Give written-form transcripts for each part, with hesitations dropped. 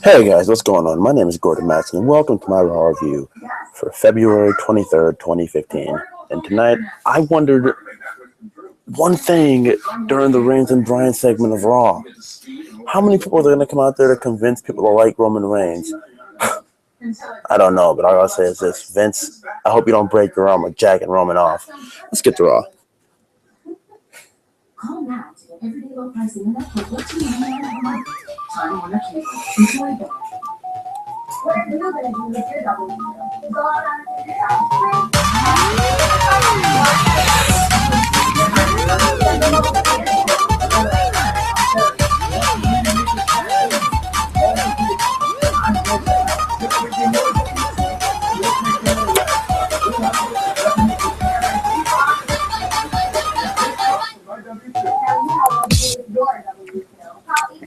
Hey guys, what's going on? My name is Gordon Matson, and welcome to my Raw review for February 23rd, 2015. And tonight, I wondered one thing during the Reigns and Bryan segment of Raw. How many people are going to come out there to convince people to like Roman Reigns? I don't know, but all I'll say is this. Vince, I hope you don't break your arm with jacking Roman off. Let's get to Raw. Call now to get everyday low price internet for $14.99 a month. Time Warner Cable. Enjoy that. What are you going to do with your double deal? Go out and figure it out.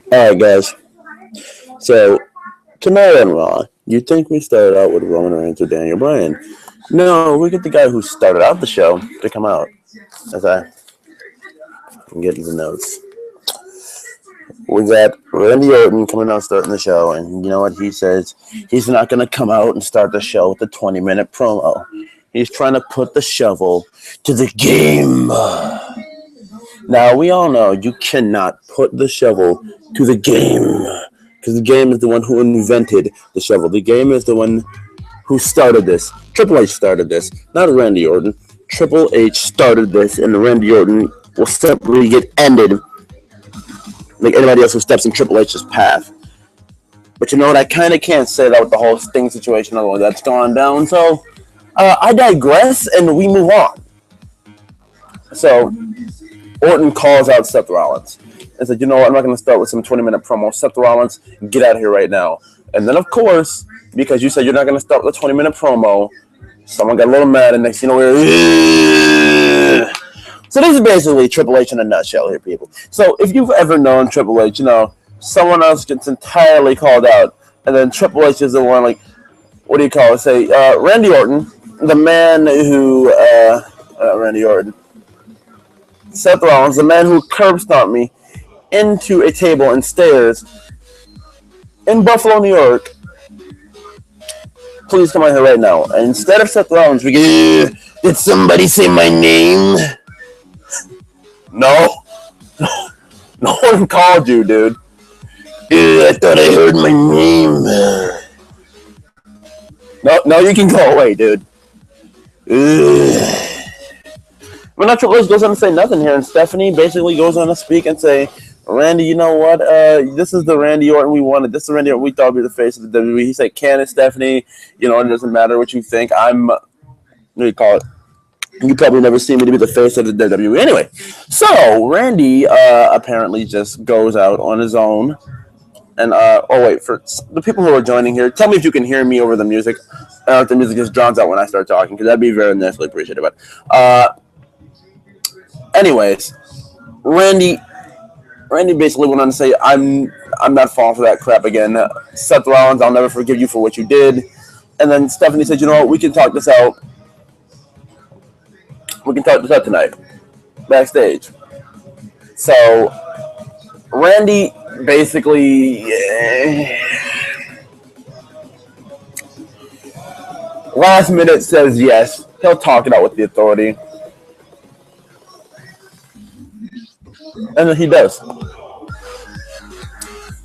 Alright guys, so tonight on Raw, you'd think we started out with Roman Reigns or Daniel Bryan. No, we get the guy who started out the show to come out. As I'm getting the notes. We got Randy Orton coming out starting the show, and you know what he says? He's not going to come out and start the show with a 20-minute promo. He's trying to put the shovel to the game. Now, we all know you cannot put the shovel to the game because the game is the one who invented the shovel. The game is the one who started this. Triple H started this, not Randy Orton. Triple H started this, and Randy Orton will simply get ended like anybody else who steps in Triple H's path. But you know what? I kind of can't say that with the whole Sting situation that's gone down. So I digress, and we move on. So Orton calls out Seth Rollins and said, you know what, I'm not going to start with some 20-minute promo. Seth Rollins, get out of here right now. And then, of course, because you said you're not going to start with a 20-minute promo, someone got a little mad, and next thing you know, we're... So this is basically Triple H in a nutshell here, people. So if you've ever known Triple H, you know, someone else gets entirely called out, and then Triple H is the one, like, what do you call it? Say, Randy Orton, the man who, Randy Orton, Seth Rollins, the man who curb stomped me into a table and stairs in Buffalo, New York. Please come out here right now. And instead of Seth Rollins, we get, did somebody say my name? No. No one called you, dude. I thought I heard my name. No, you can go away, dude. But now Triple H goes on to say nothing here, and Stephanie basically goes on to speak and say, Randy, you know what? This is the Randy Orton we wanted. This is the Randy Orton we thought would be the face of the WWE. He said, can it, Stephanie? You know, it doesn't matter what you think. What do you call it? You probably never seen me to be the face of the WWE. Anyway, so Randy apparently just goes out on his own. And, for the people who are joining here, tell me if you can hear me over the music. If the music just drowns out when I start talking, because that'd be very nicely appreciated. But, anyways, Randy basically went on to say, I'm not falling for that crap again. Seth Rollins, I'll never forgive you for what you did. And then Stephanie said, you know what, we can talk this out. We can talk this out tonight, backstage. So, Randy basically last minute says yes. He'll talk it out with the Authority. And then he does.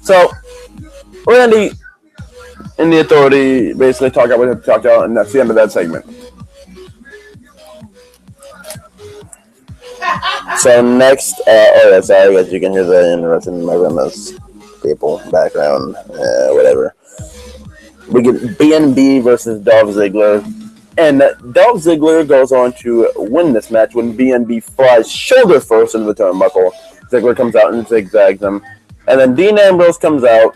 So, Randy and the Authority basically talk out what they have to talk out, and that's the end of that segment. So next, sorry guys, you can hear the interruption in my grandma's people background, whatever. We get BNB versus Dolph Ziggler, and Dolph Ziggler goes on to win this match when BNB flies shoulder first into the turnbuckle. Ziggler comes out and zigzags him, and then Dean Ambrose comes out.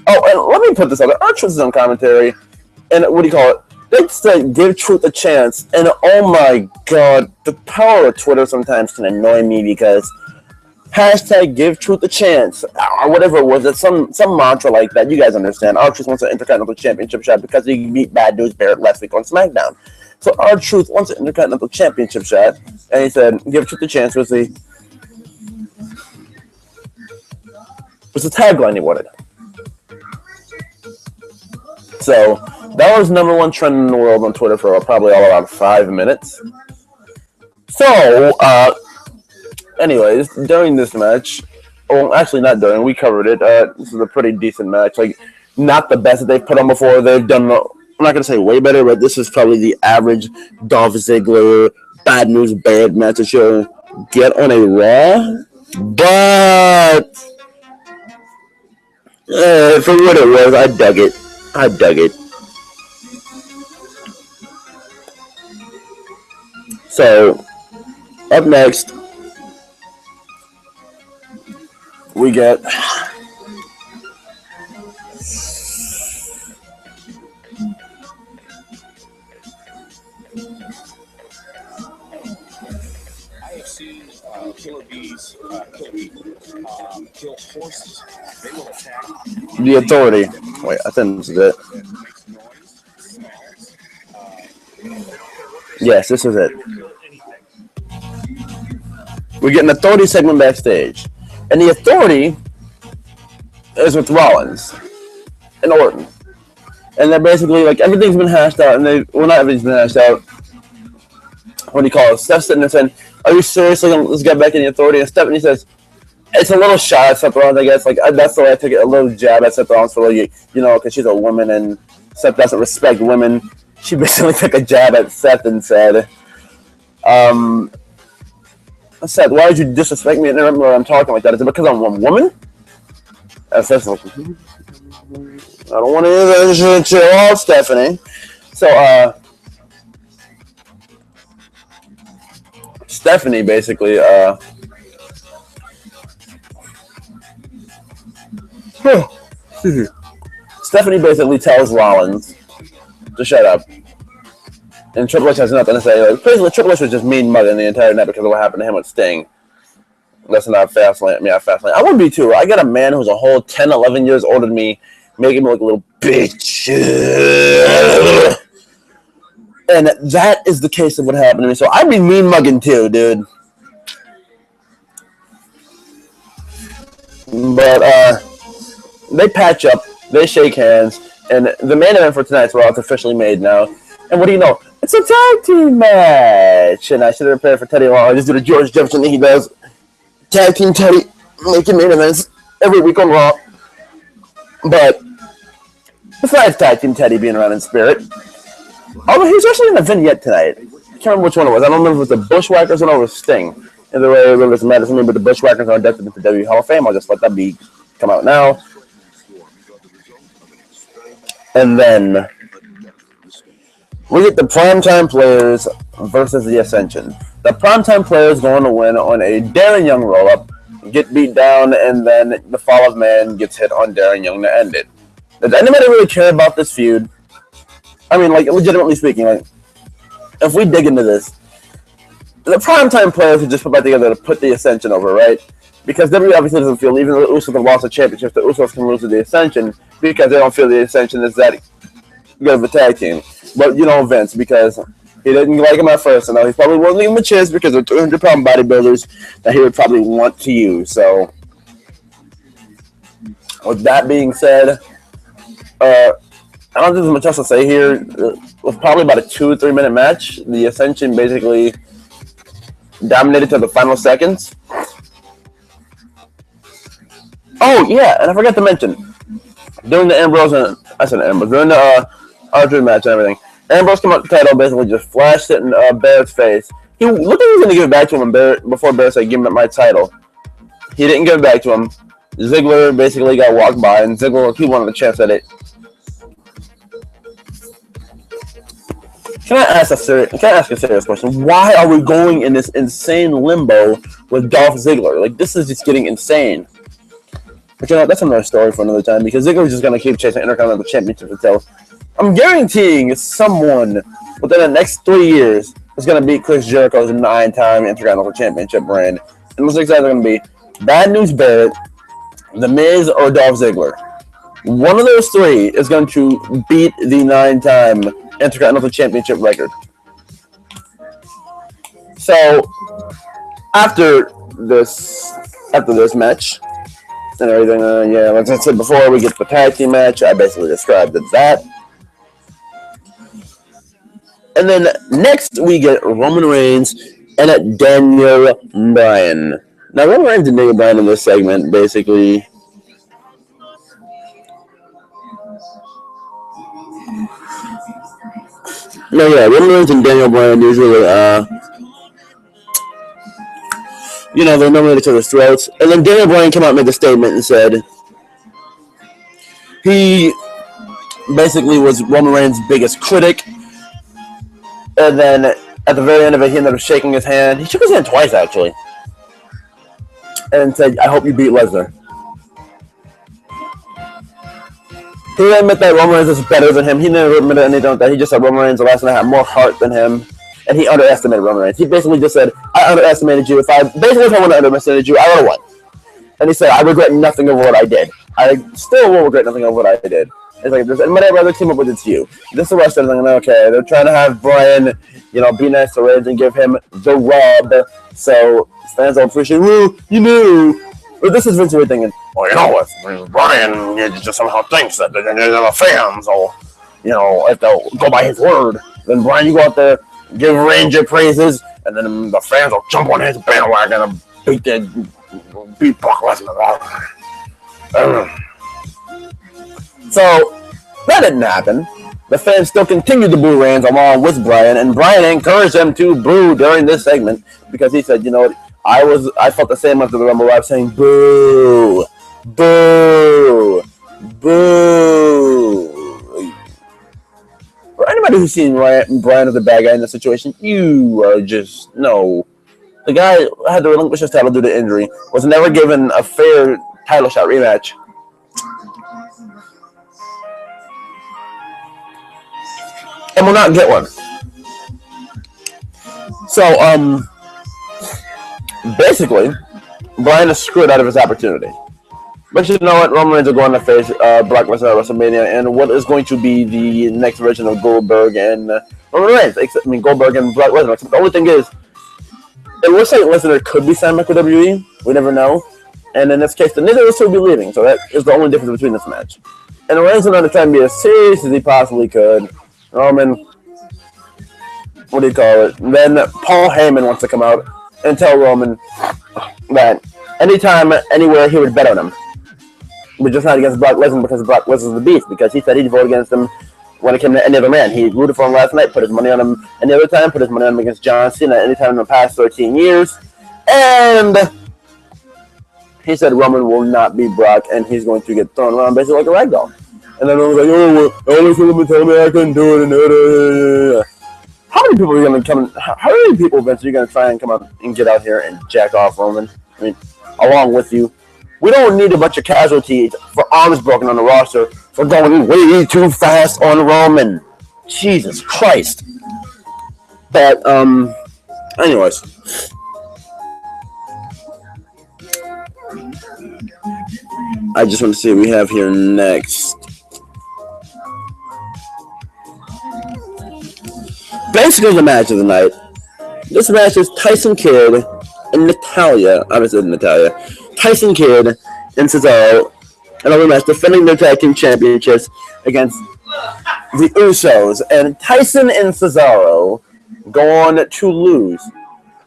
Oh, and let me put this out there. R-Truth is on commentary, and what do you call it? They said give Truth a chance, and oh my god, the power of Twitter sometimes can annoy me because hashtag give Truth a chance, or whatever it was, it's some mantra like that. You guys understand. R-Truth wants an Intercontinental Championship shot because he beat Bad News Barrett last week on SmackDown. So R-Truth wants an Intercontinental Championship shot, and he said give Truth a chance. Was the was the tagline he wanted. So that was #1 trend in the world on Twitter for probably all about 5 minutes. So, anyways, during this match, well, actually not during, we covered it. This is a pretty decent match. Like, not the best that they've put on before. They've done, I'm not going to say way better, but this is probably the average Dolph Ziggler, Bad News Barrett match that you'll get on a Raw. But, for what it was, I dug it. So, up next, we get killer bees, kill horses. They will attack the Authority. Wait, I think this is it. Yes, this is it. We get an Authority segment backstage. And the Authority is with Rollins and Orton. And they're basically like, everything's been hashed out. And not everything's been hashed out. What do you call it? Steph's sitting there saying, are you seriously going to let's get back in the Authority? And Stephanie says, it's a little shot at Seth Rollins, I guess. Like, that's the way I took it. A little jab at Seth Rollins for, like, because she's a woman and Seth doesn't respect women. She basically took a jab at Seth and said, Seth, why would you disrespect me? And remember I'm talking like that. Is it because I'm a woman? And Seth's like, I don't want to hear that shit. Chill out, Stephanie. So, Stephanie basically, Stephanie basically tells Rollins to shut up. And Triple H has nothing to say. Like, basically, Triple H was just mean mugging the entire night because of what happened to him with Sting. That's not Fastlane. Fastlane. I would be too. I got a man who's a whole 10, 11 years older than me, making me look a little bitch. And that is the case of what happened to me. So I'd be mean mugging too, dude. But they patch up, they shake hands, and the main event for tonight's Raw is officially made now. And what do you know? It's a tag team match. And I should have prepared for Teddy Long. I just do the George Jefferson thing he does. Tag team Teddy making main events every week on Raw. But besides tag team Teddy being around in spirit, although he was actually in a vignette tonight. I can't remember which one it was. I don't remember if it was the Bushwhackers or it was Sting. Either way, it doesn't matter to me, but the Bushwhackers are inducted into the WWE Hall of Fame. I'll just let that come out now. And then we get the Primetime Players versus the Ascension. The Primetime Players going to win on a Darren Young roll-up, get beat down, and then the Fall of Man gets hit on Darren Young to end it. Does anybody really care about this feud? I mean, like, legitimately speaking, like, if we dig into this, the Primetime Players would just put back together to put the Ascension over, right? Because WWE obviously doesn't feel, even though the Usos have lost the championship, the Usos can lose to the Ascension because they don't feel the Ascension is that good of a tag team. But, Vince, because he didn't like him at first, and now he's probably won't leave him a chance because they're 200-pound bodybuilders that he would probably want to use. So, with that being said, I don't think there's much else to say here. It was probably about a 2 or 3 minute match. The Ascension basically dominated to the final seconds. Oh, yeah, and I forgot to mention, during the Ambrose and during the Archer match and everything, Ambrose came out with the title, basically just flashed it in Barrett's face. He looked like he was going to give it back to him before Barrett said, give him my title. He didn't give it back to him. Ziggler basically got walked by, and Ziggler, he wanted a chance at it. Can I ask a serious question? Why are we going in this insane limbo with Dolph Ziggler? Like, this is just getting insane. But that's another story for another time, because Ziggler is just going to keep chasing Intercontinental Championship until I'm guaranteeing someone within the next 3 years is going to beat Chris Jericho's 9-time Intercontinental Championship reign. And those guys are going to be Bad News Barrett, The Miz, or Dolph Ziggler. One of those three is going to beat the 9-time Intercontinental Championship record. So, after this match, and everything. Yeah, like I said before, we get the tag team match. I basically described it that. And then next we get Roman Reigns and Daniel Bryan. Now, Roman Reigns and Daniel Bryan in this segment basically. No, yeah, Roman Reigns and Daniel Bryan usually, they nominate each other's throats. And then Daniel Bryan came out and made a statement and said he basically was Roman Reigns' biggest critic. And then at the very end of it, he ended up shaking his hand. He shook his hand twice, actually. And said, I hope you beat Lesnar. He didn't admit that Roman Reigns is better than him. He never admitted anything like that. He just said Roman Reigns last night had more heart than him. And he underestimated Roman Reigns. He basically just said, I underestimated you. If I wouldn't have underestimated you, I would have won. And he said, I regret nothing of what I did. I still will regret nothing of what I did. It's like, if there's anybody I'd rather team up with, it's you. This is the rest of them. Okay, they're trying to have Bryan, be nice to Reigns and give him the rub. So fans don't appreciate, But this is Vince McMahon thinking, if Bryan just somehow thinks that the fans will, if they'll go by his word, then Bryan, you go out there, give Reigns your praises, and then the fans will jump on his bandwagon and beat Brock Lesnar. So that didn't happen. The fans still continued to boo Reigns along with Bryan, and Bryan encouraged them to boo during this segment because he said, I felt the same after the Rumble. I was saying, boo, boo, boo. For anybody who's seen Bryan as a bad guy in this situation, you are just, no. The guy had to relinquish his title due to injury, was never given a fair title shot rematch. And will not get one. So, basically, Bryan is screwed out of his opportunity. But you know what? Roman Reigns are going to face Brock Lesnar at WrestleMania, and what is going to be the next version of Goldberg and Roman Reigns? Goldberg and Brock Lesnar. The only thing is, it looks like Lesnar could be signed back with WWE. We never know. And in this case, the neither of us will be leaving, so that is the only difference between this match. And Reigns is going to try and be as serious as he possibly could. Roman, what do you call it? Then Paul Heyman wants to come out and tell Roman that anytime, anywhere, he would bet on him. But just not against Brock Lesnar because Brock Lesnar is the beast. Because he said he'd vote against him when it came to any other man. He rooted for him last night, put his money on him any other time, put his money on him against John Cena anytime in the past 13 years. And he said Roman will not beat Brock and he's going to get thrown around basically like a ragdoll. And then Roman's like, only someone tell me I couldn't do it. How many people are going to come? How many people, Vince, are you going to try and come out and get out here and jack off Roman? Along with you. We don't need a bunch of casualties for arms broken on the roster for going way too fast on Roman. Jesus Christ. But, anyways. I just want to see what we have here next. Basically, the match of the night. This match is Tyson Kidd and Natalya. Obviously, Natalya. Tyson Kidd and Cesaro. Another match defending their tag team championships against the Usos. And Tyson and Cesaro go on to lose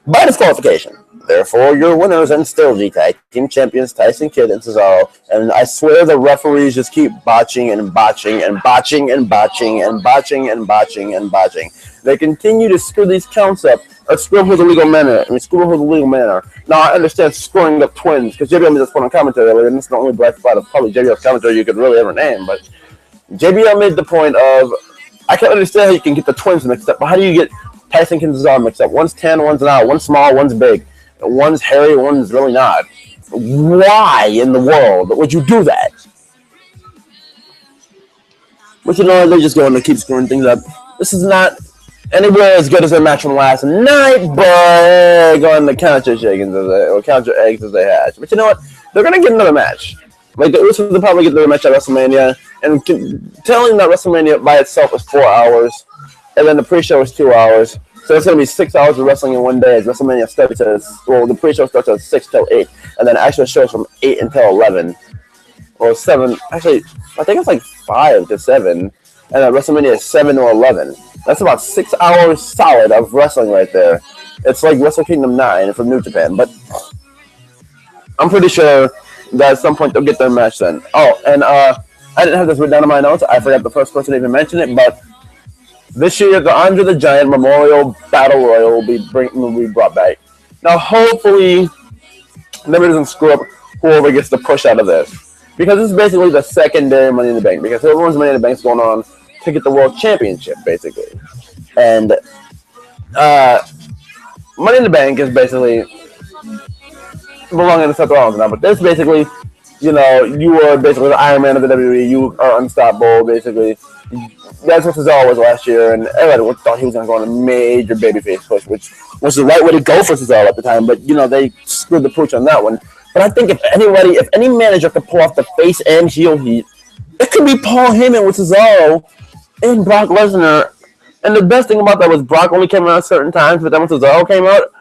by disqualification. Therefore, your winners and still the tag team champions, Tyson Kidd and Cesaro. And I swear the referees just keep botching and botching and botching and botching and botching and botching and botching. They continue to screw these counts up, or screw them with a legal manner. Now, I understand screwing up twins, because JBL made this point on commentary earlier, and it's the only black spot of probably JBL's commentary you could really ever name, but JBL made the point of, I can understand how you can get the twins mixed up, but how do you get Tyson and Cesaro mixed up? One's 10, one's not. One's small, one's big. One's hairy, one's really not. Why in the world would you do that? But you know, they're just going to keep screwing things up. This is not anywhere as good as their match from last night, but going to count your chickens or count your eggs as they hatch. But you know what? They're going to get another match. Like the Usos will probably get their match at WrestleMania, and telling that WrestleMania by itself is 4 hours, and then the pre-show is 2 hours. So it's going to be 6 hours of wrestling in one day. As WrestleMania starts the pre-show starts at 6 till 8, and then actual shows from 8 until 11, or 7. Actually, I think it's like 5 to 7, and then WrestleMania is 7 to 11. That's about 6 hours solid of wrestling right there. It's like Wrestle Kingdom 9 from New Japan, but I'm pretty sure that at some point they'll get their match then. Oh, and I didn't have this written down in my notes. I forgot the first person to even mention it, but this year, the Andre the Giant Memorial Battle Royal will be brought back. Now, hopefully, nobody doesn't screw up whoever gets the push out of this. Because this is basically the secondary Money in the Bank. Because everyone's Money in the Bank is going on to get the World Championship, basically. And Money in the Bank is basically belonging to Seth Rollins now. But this basically, you are basically the Iron Man of the WWE. You are unstoppable, basically. That's what Cesaro was last year, and everybody thought he was going to go on a major babyface push, which was the right way to go for Cesaro at the time. But they screwed the pooch on that one. But I think if any manager could pull off the face and heel heat, it could be Paul Heyman with Cesaro and Brock Lesnar. And the best thing about that was Brock only came out at certain times, but then when Cesaro came out,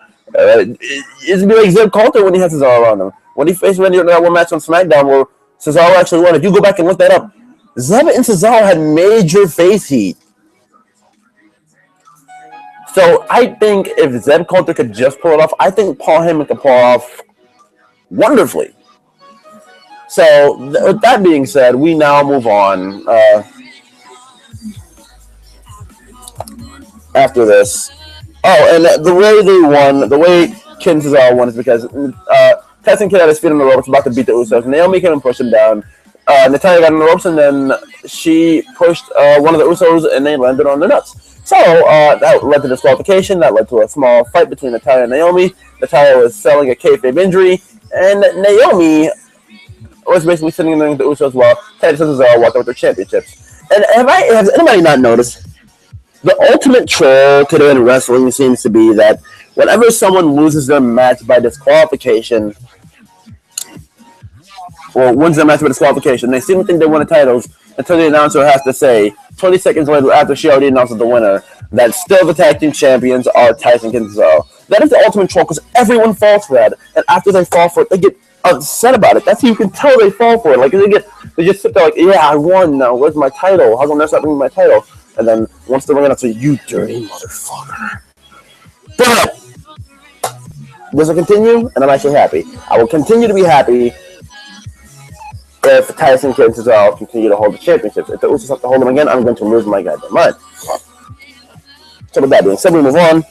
it'd be like Zeb Coulter when he had Cesaro around him. When he faced Randy Orton in that one match on SmackDown where Cesaro actually won. If you go back and look that up, Zeb and Cesaro had major face heat. So I think if Zeb Coulter could just pull it off, I think Paul Heyman could pull it off wonderfully. So with that being said, we now move on after this. Oh, and the way they won, the way Ken Cesaro won is because Tyson Kidd had his feet on the ropes, about to beat the Usos. Naomi came and pushed him down. Natalya got on the ropes, and then she pushed one of the Usos, and they landed on their nuts. So that led to disqualification. That led to a small fight between Natalya and Naomi. Natalya was selling a kayfabe injury, and Naomi was basically sitting in the ring with the Usos while Titus and Cesaro walked out with their championships. And has anybody not noticed? The ultimate troll today in wrestling seems to be that whenever someone loses their match by disqualification, or wins their match by disqualification, they seem to think they won the titles until the announcer has to say 20 seconds later after she already announces the winner that still the tag team champions are Tyson and Cesaro. That is the ultimate troll because everyone falls for that, and after they fall for it, they get upset about it. That's how you can tell they fall for it. Like they just sit there like, yeah, I won. Now where's my title? How come that's not bringing my title? And then once the ring announcer, you dirty motherfucker. But this will continue, and I'm actually happy. I will continue to be happy if Tyson Kidd and Cesaro continue to hold the championships. If the Usos have to hold them again, I'm going to lose my goddamn mind. So with that being said, we move on.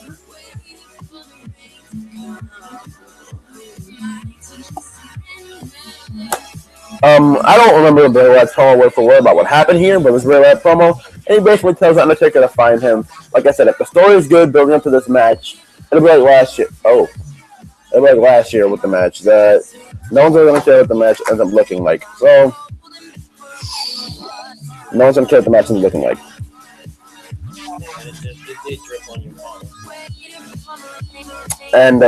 I don't remember Bray Wyatt's promo word for word about what happened here, but it was Bray Wyatt promo, and he basically tells the Undertaker to find him. Like I said, if the story is good building up to this match, it'll be like last year. It'll be like last year with the match. That no one's really going to care what the match ends up looking like. So, no one's going to care what the match ends up looking like. And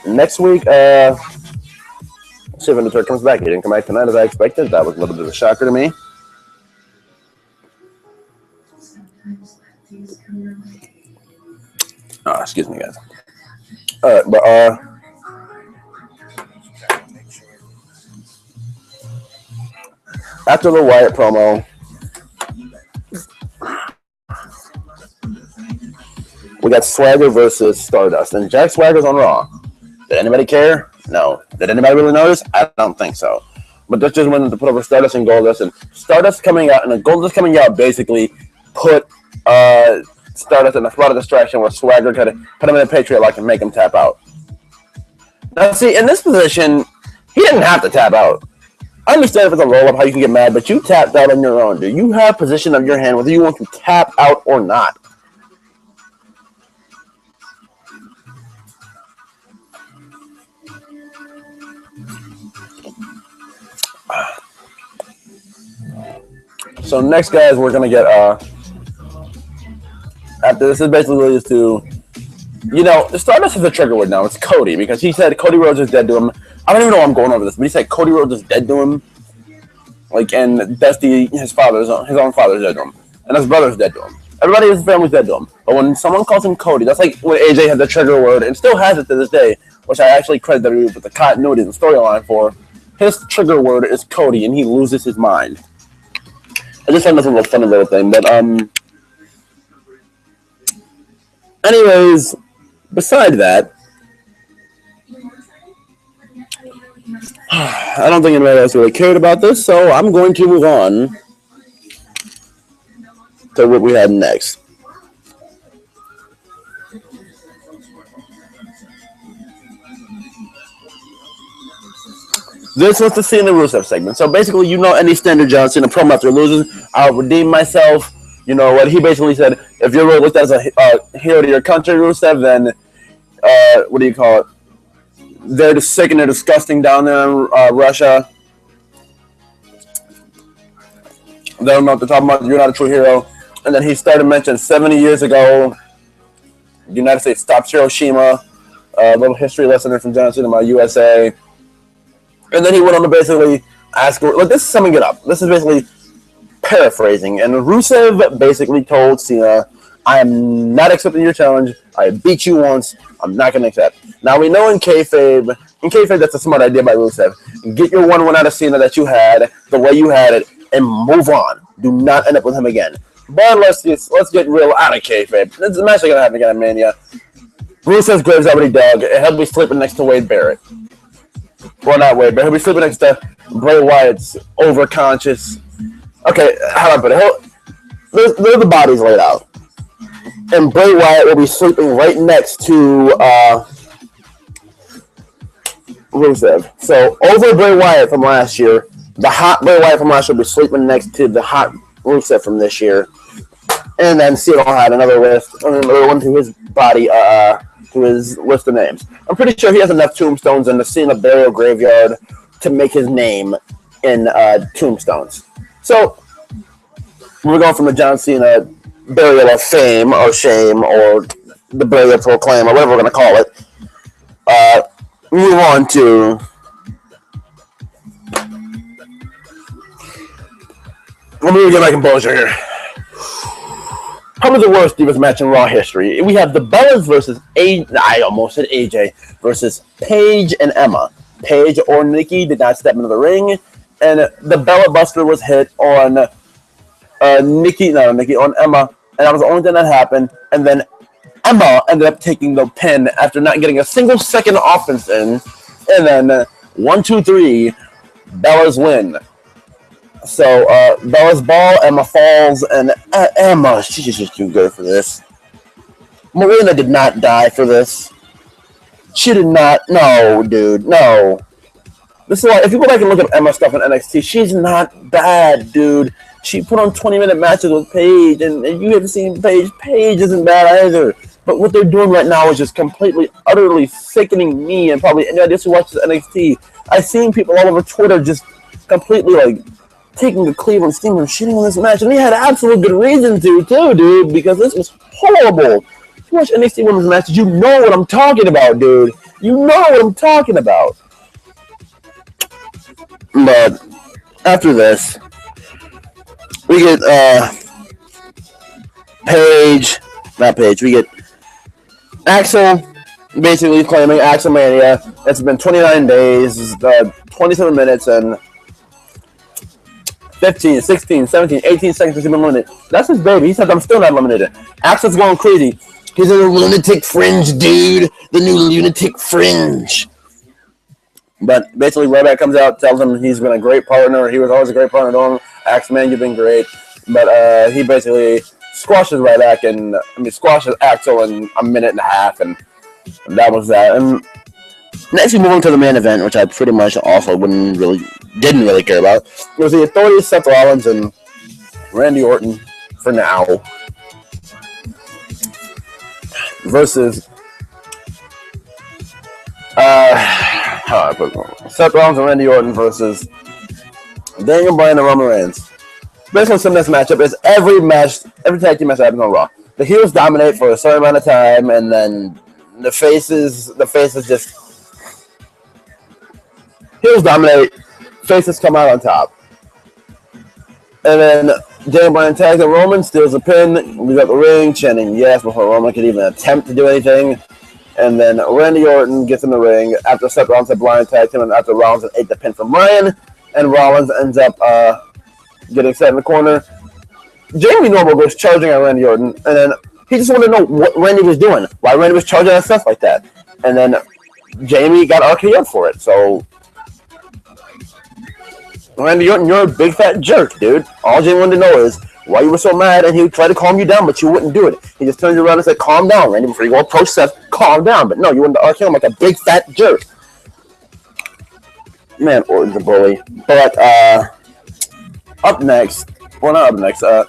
next week, let's see if Undertaker comes back. He didn't come back tonight as I expected. That was a little bit of a shocker to me. Oh, excuse me, guys. Alright, but after the Wyatt promo, we got Swagger versus Stardust, and Jack Swagger's on Raw. Did anybody care? No. Did anybody really notice? I don't think so. But that's just wanted to put over Stardust and Goldust, and Stardust coming out, and the Goldust coming out basically put Stardust in a spot of distraction where Swagger could put him in a Patriot lock and make him tap out. Now, see, in this position, he didn't have to tap out. I understand if it's a roll-up, how you can get mad, but you tapped out on your own, dude. You have position of your hand whether you want to tap out or not. So next, guys, we're going to get, after this is basically leads to, the Stardust is a trigger word now. It's Cody, because he said Cody Rhodes is dead to him. I don't even know why I'm going over this, but he said Cody Rhodes is dead to him. Like, and Dusty, his own father is dead to him. And his brother's dead to him. Everybody in his family's dead to him. But when someone calls him Cody, that's like when AJ had the trigger word and still has it to this day, which I actually credit WWE with the continuity and storyline for. His trigger word is Cody, and he loses his mind. I just find this a little funny little thing. But anyways, beside that, I don't think anybody else really cared about this, so I'm going to move on to what we had next. This was the Cena Rusev segment. So basically, any standard John Cena promo after loses, I'll redeem myself. You know what he basically said? If you're really looked at as a hero to your country, Rusev, then what do you call it? They're just sick and they're disgusting down there in Russia. They don't know what they're talking about. You're not a true hero. And then he started mentioning 70 years ago, the United States stopped Hiroshima. A little history lesson there from John Cena about USA. And then he went on to basically ask, look, this is summing it up. This is basically paraphrasing. And Rusev basically told Cena, I am not accepting your challenge. I beat you once. I'm not going to accept. Now, we know in kayfabe, that's a smart idea by Rusev. Get your 1-1 out of Cena that you had, the way you had it, and move on. Do not end up with him again. But let's get real out of kayfabe. This is actually going to happen again at Mania. Rusev's grave's already dug, and he'll be sleeping next to Wade Barrett. Well, not Wade Barrett. He'll be sleeping next to Bray Wyatt's overconscious. Okay, how do I put it? There's the bodies laid out. And Bray Wyatt will be sleeping right next to Rusev. So, over Bray Wyatt from last year, the hot Bray Wyatt from last year will be sleeping next to the hot Rusev from this year. And then Cena will have another one to his body, to his list of names. I'm pretty sure he has enough tombstones in the Cena burial graveyard to make his name in tombstones. So, we're going from the John Cena burial of fame or shame or the burial proclaim or whatever we're going to call it. Move on to let me get my composure here. Probably the worst Divas match in Raw history. We have the Bellas versus I almost said AJ versus Paige and Emma. Paige or Nikki did not step into the ring, and the Bella Buster was hit on on Emma, and that was the only thing that happened. And then Emma ended up taking the pin after not getting a single second offense in, and then 1, 2, 3, Bella's win. So Bella's ball, Emma falls, and Emma, she's just too good for this. Marina did not die for this. She did not. No, dude, no. This is why, if you go back and look at Emma's stuff in NXT, she's not bad, dude. She put on 20-minute matches with Paige, and you haven't seen Paige. Paige isn't bad either. But what they're doing right now is just completely, utterly sickening me and probably anybody else who watches NXT. I've seen people all over Twitter just completely, taking the Cleveland Steamer and shitting on this match. And they had absolute good reason to, too, dude, because this was horrible. If you watch NXT women's matches, you know what I'm talking about, dude. You know what I'm talking about. But after this, we get we get Axel basically claiming Axelmania. It's been 29 days, 27 minutes, and 15, 16, 17, 18 seconds since he's been eliminated. That's his baby. He said, I'm still not eliminated. Axel's going crazy. He's a lunatic fringe, dude. The new lunatic fringe. But basically, Ryback comes out, tells him he's been a great partner. He was always a great partner to him. Axelman, you've been great. But he basically squashes Axel in a minute and a half, and that was that. And next, we move on to the main event, which I pretty much also didn't really care about. It was the Authority, Seth Rollins, and Randy Orton for now versus Seth Rollins and Randy Orton versus Daniel Bryan and Roman Reigns. Basically, some of this matchup is every tag team match happens on Raw. The heels dominate for a certain amount of time, and then the faces just heels dominate. Faces come out on top. And then Daniel Bryan tags and Roman, steals the pin, leaves out the ring, chanting yes before Roman could even attempt to do anything. And then Randy Orton gets in the ring after Seth Rollins had blind tagged him, and after Rollins ate the pin from Bryan, and Rollins ends up getting set in the corner. Jamie Noble goes charging at Randy Orton, and then he just wanted to know what Randy was doing, why Randy was charging at Seth like that. And then Jamie got RKO'd for it, so Randy Orton, you're a big fat jerk, dude. All Jamie wanted to know is why you were so mad, and he would try to calm you down, but you wouldn't do it. He just turned you around and said, calm down, Randy, before you go approach Seth, calm down. But no, you wanted to RKO him like a big fat jerk. Man, Orton's a bully. But up next, well, not up next, that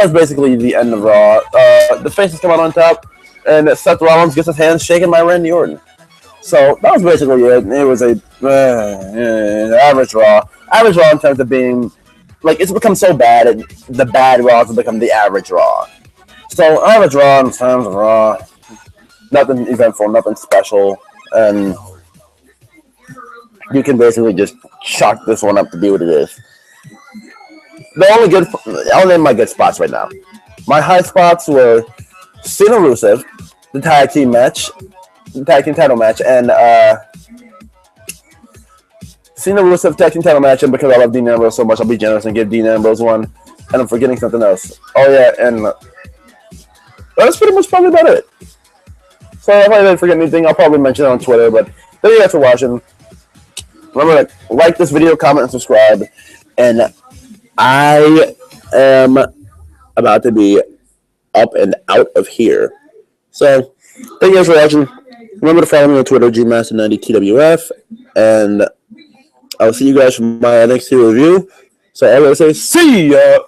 was basically the end of Raw. The faces come out on top, and Seth Rollins gets his hands shaken by Randy Orton. So that was basically it. It was a average Raw. Average Raw in terms of being, like, it's become so bad, the bad Raws have become the average Raw. So average Raw in terms of Raw, nothing eventful, nothing special, and you can basically just chalk this one up to be what it is. I'll name my good spots right now. My high spots were Cena Rusev, the tag team title match, and Cena Rusev tag team title match, and because I love Dean Ambrose so much, I'll be generous and give Dean Ambrose one. And I'm forgetting something else. Oh yeah, and that's pretty much probably about it. So if I didn't forget anything, I'll probably mention it on Twitter. But thank you guys for watching. Remember to like this video, comment, and subscribe. And I am about to be up and out of here. So thank you guys for watching. Remember to follow me on Twitter, gmaster90twf, and I'll see you guys for my next review. So I will say, see ya!